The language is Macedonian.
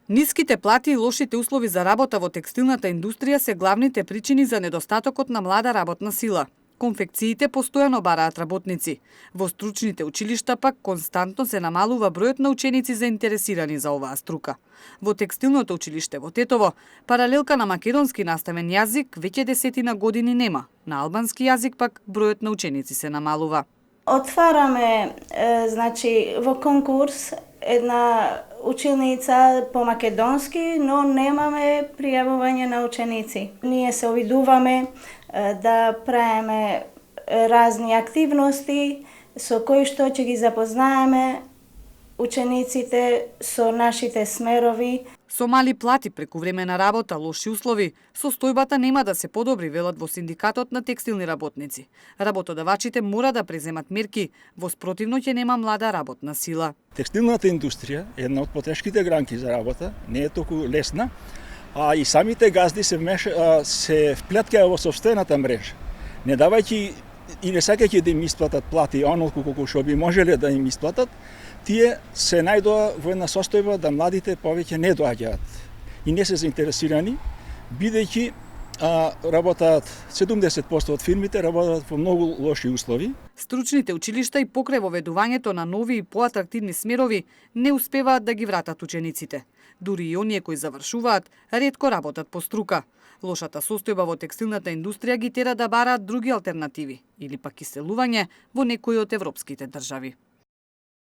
Ниските плати и лошите услови за работа во текстилната индустрија се главните причини за недостатокот на млада работна сила. Конфекциите постојано бараат работници. Во стручните училишта пак константно се намалува бројот на ученици заинтересирани за оваа струка. Во текстилното училиште во Тетово, паралелка на македонски наставен јазик веќе 10 години нема. На албански јазик пак бројот на ученици се намалува. Отвараме во конкурс една училница по македонски, но немаме пријавување на ученици. Ние се обидуваме да правиме разни активности со кои што ќе ги запознаеме учениците со нашите смерови. Со мали плати, прекувремена работа, лоши услови, состојбата нема да се подобри, велат во синдикатот на текстилни работници. Работодавачите мора да преземат мерки, во спротивно ќе нема млада работна сила. Текстилната индустрија е една од потешките гранки за работа, не е толку лесна, а и самите газди се вплеткаја во сопствената мрежа, не давајќи и не сакајќи да им исплатат плати онолку колку што би можеле да им исплатат, тие се најдоа во една состојба да младите повеќе не доаѓаат и не се заинтересирани, бидејќи работаат 70% од фирмите работат во многу лоши услови. Стручните училишта и покрај воведувањето на нови и поатрактивни смерови не успеваат да ги вратат учениците. Дури и оние кои завршуваат, ретко работат по струка. Лошата состојба во текстилната индустрија ги тера да бараат други алтернативи или пак иселување во некои од европските држави.